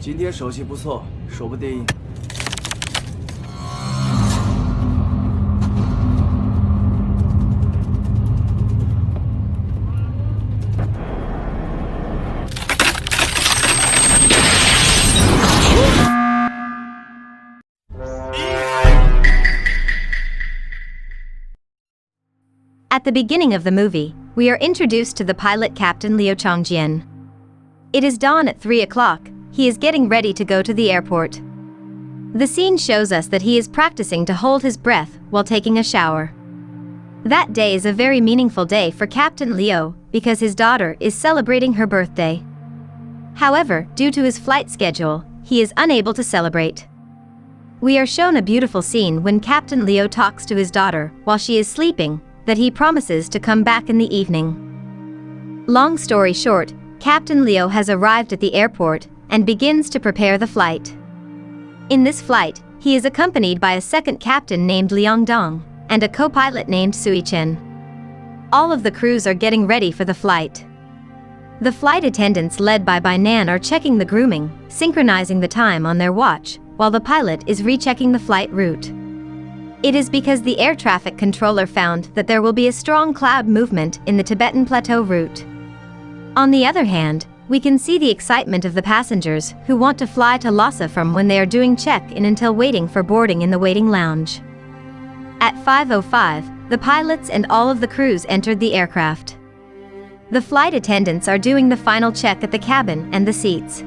今天手气不错，说不定。At the beginning of the movie, we are introduced to the pilot Captain Liu Chongjian. It is dawn at 3 o'clock. He is getting ready to go to the airport. The scene shows us that he is practicing to hold his breath while taking a shower. That day is a very meaningful day for Captain Liu because his daughter is celebrating her birthday. However, due to his flight schedule, he is unable to celebrate. We are shown a beautiful scene when Captain Liu talks to his daughter while she is sleeping that he promises to come back in the evening. Long story short, Captain Liu has arrived at the airport and begins to prepare the flight. In this flight, he is accompanied by a second captain named Liang Dong and a co-pilot named Sui Chen. All of the crews are getting ready for the flight. The flight attendants led by Nan are checking the grooming, synchronizing the time on their watch, while the pilot is rechecking the flight route. It is because the air traffic controller found that there will be a strong cloud movement in the Tibetan Plateau route. On the other hand, we can see the excitement of the passengers who want to fly to Lhasa from when they are doing check-in until waiting for boarding in the waiting lounge. At 5:05, the pilots and all of the crews entered the aircraft. The flight attendants are doing the final check at the cabin and the seats.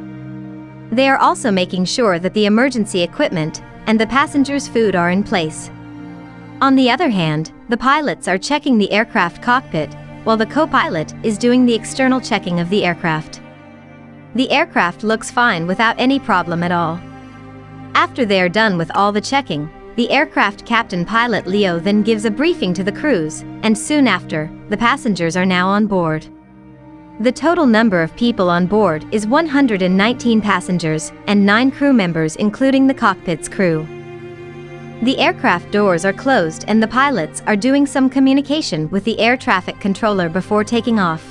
They are also making sure that the emergency equipment and the passengers' food are in place. On the other hand, the pilots are checking the aircraft cockpit, while the co-pilot is doing the external checking of the aircraft. The aircraft looks fine without any problem at all. After they are done with all the checking, the aircraft captain pilot Leo then gives a briefing to the crews, and soon after, the passengers are now on board. The total number of people on board is 119 passengers and 9 crew members including the cockpit's crew. The aircraft doors are closed and the pilots are doing some communication with the air traffic controller before taking off.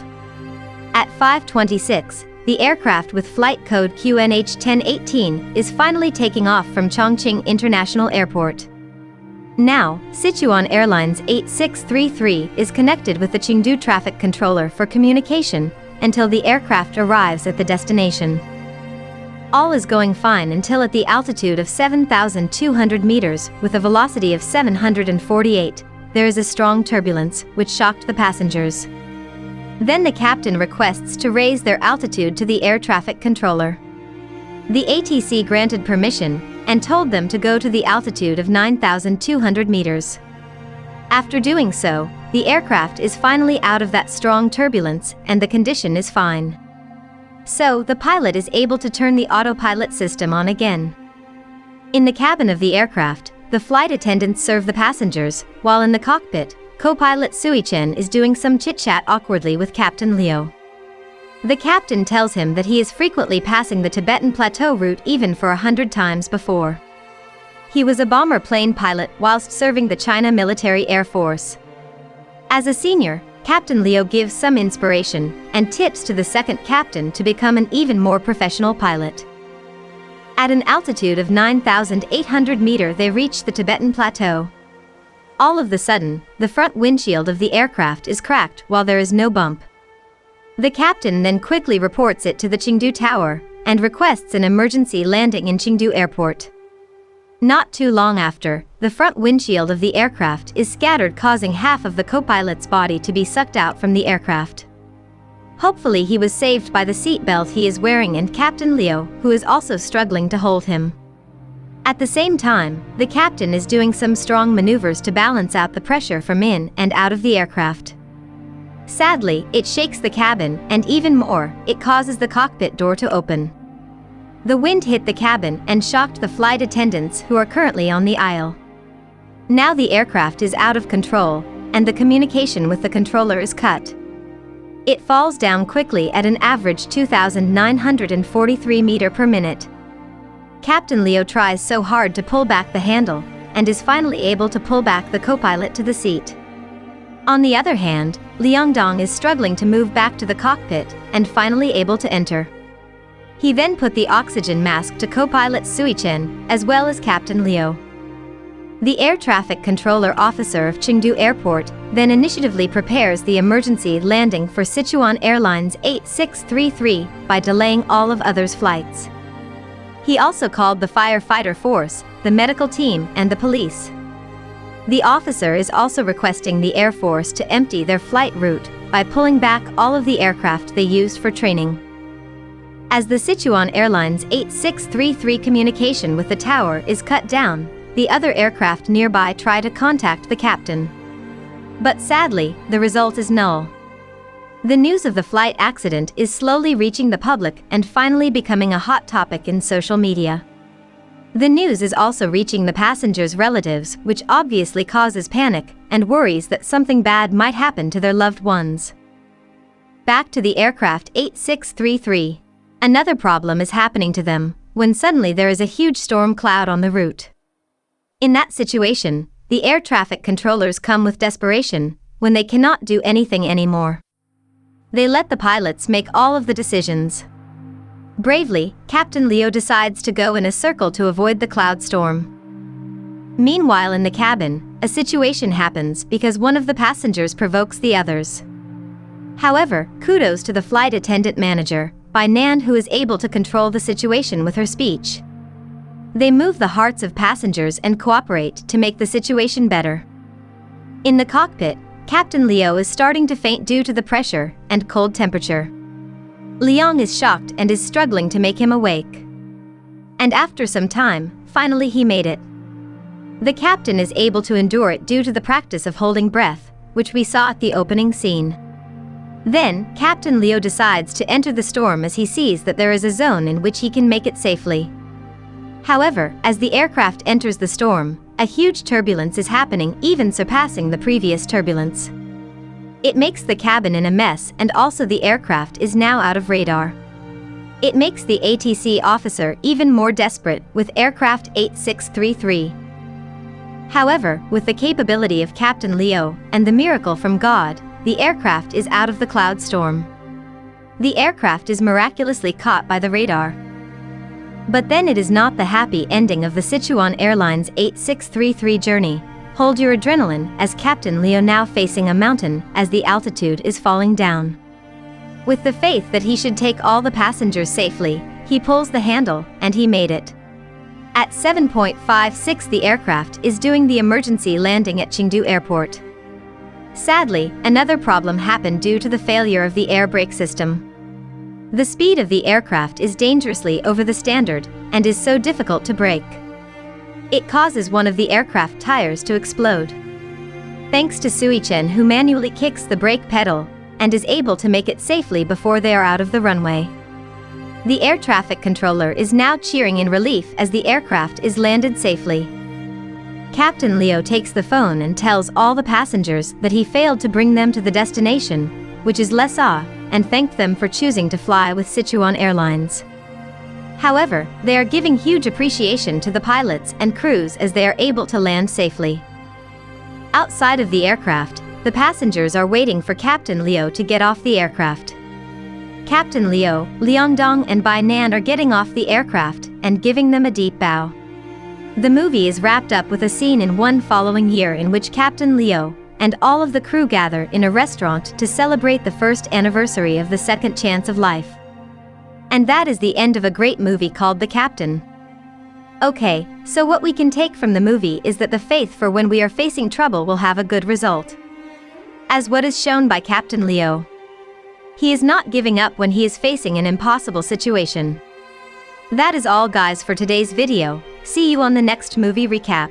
At 5:26, the aircraft with flight code QNH-1018 is finally taking off from Chongqing International Airport. Now, Sichuan Airlines 8633 is connected with the Chengdu traffic controller for communication until the aircraft arrives at the destination. All is going fine until at the altitude of 7,200 meters with a velocity of 748, there is a strong turbulence which shocked the passengers. Then the captain requests to raise their altitude to the air traffic controller. The ATC granted permission and told them to go to the altitude of 9,200 meters. After doing so, the aircraft is finally out of that strong turbulence and the condition is fine. So, the pilot is able to turn the autopilot system on again. In the cabin of the aircraft, the flight attendants serve the passengers, while in the cockpit, co-pilot Sui Chen is doing some chit-chat awkwardly with Captain Liu. The captain tells him that he is frequently passing the Tibetan Plateau route even for 100 times before. He was a bomber plane pilot whilst serving the China Military Air Force. As a senior, Captain Liu gives some inspiration and tips to the second captain to become an even more professional pilot. At an altitude of 9,800 meters they reach the Tibetan Plateau. All of a sudden, the front windshield of the aircraft is cracked while there is no bump. The captain then quickly reports it to the Chengdu Tower and requests an emergency landing in Chengdu Airport. Not too long after, the front windshield of the aircraft is scattered, causing half of the co-pilot's body to be sucked out from the aircraft. Hopefully he was saved by the seatbelt he is wearing and Captain Liu, who is also struggling to hold him. At the same time, the captain is doing some strong maneuvers to balance out the pressure from in and out of the aircraft. Sadly, it shakes the cabin, and even more, it causes the cockpit door to open. The wind hit the cabin and shocked the flight attendants who are currently on the aisle. Now the aircraft is out of control, and the communication with the controller is cut. It falls down quickly at an average 2,943 meters per minute. Captain Liu tries so hard to pull back the handle, and is finally able to pull back the co-pilot to the seat. On the other hand, Liang Dong is struggling to move back to the cockpit, and finally able to enter. He then put the oxygen mask to co-pilot Sui Chen, as well as Captain Leo. The air traffic controller officer of Chengdu Airport then initiatively prepares the emergency landing for Sichuan Airlines 8633 by delaying all of others' flights. He also called the firefighter force, the medical team, and the police. The officer is also requesting the Air Force to empty their flight route by pulling back all of the aircraft they used for training. As the Sichuan Airlines 8633 communication with the tower is cut down, the other aircraft nearby try to contact the captain. But sadly, the result is null. The news of the flight accident is slowly reaching the public and finally becoming a hot topic in social media. The news is also reaching the passengers' relatives, which obviously causes panic and worries that something bad might happen to their loved ones. Back to the aircraft 8633. Another problem is happening to them when suddenly there is a huge storm cloud on the route. In that situation, the air traffic controllers come with desperation when they cannot do anything anymore. They let the pilots make all of the decisions. Bravely, Captain Leo decides to go in a circle to avoid the cloud storm. Meanwhile, in the cabin, a situation happens because one of the passengers provokes the others. However, kudos to the flight attendant manager, Bai Nan, who is able to control the situation with her speech. They move the hearts of passengers and cooperate to make the situation better. In the cockpit, Captain Leo is starting to faint due to the pressure and cold temperature. Liang is shocked and is struggling to make him awake. And after some time, finally he made it. The captain is able to endure it due to the practice of holding breath, which we saw at the opening scene. Then, Captain Leo decides to enter the storm as he sees that there is a zone in which he can make it safely. However, as the aircraft enters the storm, a huge turbulence is happening, even surpassing the previous turbulence. It makes the cabin in a mess, and also the aircraft is now out of radar. It makes the ATC officer even more desperate with aircraft 8633. However, with the capability of Captain Leo and the miracle from God, the aircraft is out of the cloud storm. The aircraft is miraculously caught by the radar. But then it is not the happy ending of the Sichuan Airlines 8633 journey. Hold your adrenaline, as Captain Leo now facing a mountain as the altitude is falling down. With the faith that he should take all the passengers safely, he pulls the handle, and he made it. At 7.56, the aircraft is doing the emergency landing at Chengdu Airport. Sadly, another problem happened due to the failure of the air brake system. The speed of the aircraft is dangerously over the standard and is so difficult to brake. It causes one of the aircraft tires to explode. Thanks to Sui Chen, who manually kicks the brake pedal and is able to make it safely before they are out of the runway. The air traffic controller is now cheering in relief as the aircraft is landed safely. Captain Leo takes the phone and tells all the passengers that he failed to bring them to the destination, which is Lhasa, and thanked them for choosing to fly with Sichuan Airlines. However, they are giving huge appreciation to the pilots and crews as they are able to land safely. Outside of the aircraft, the passengers are waiting for Captain Leo to get off the aircraft. Captain Leo, Liang Dong, and Bai Nan are getting off the aircraft and giving them a deep bow. The movie is wrapped up with a scene in one following year in which Captain Leo and all of the crew gather in a restaurant to celebrate the first anniversary of the second chance of life. And that is the end of a great movie called The Captain. Okay, so what we can take from the movie is that the faith for when we are facing trouble will have a good result. As what is shown by Captain Leo. He is not giving up when he is facing an impossible situation. That is all, guys, for today's video. See you on the next movie recap.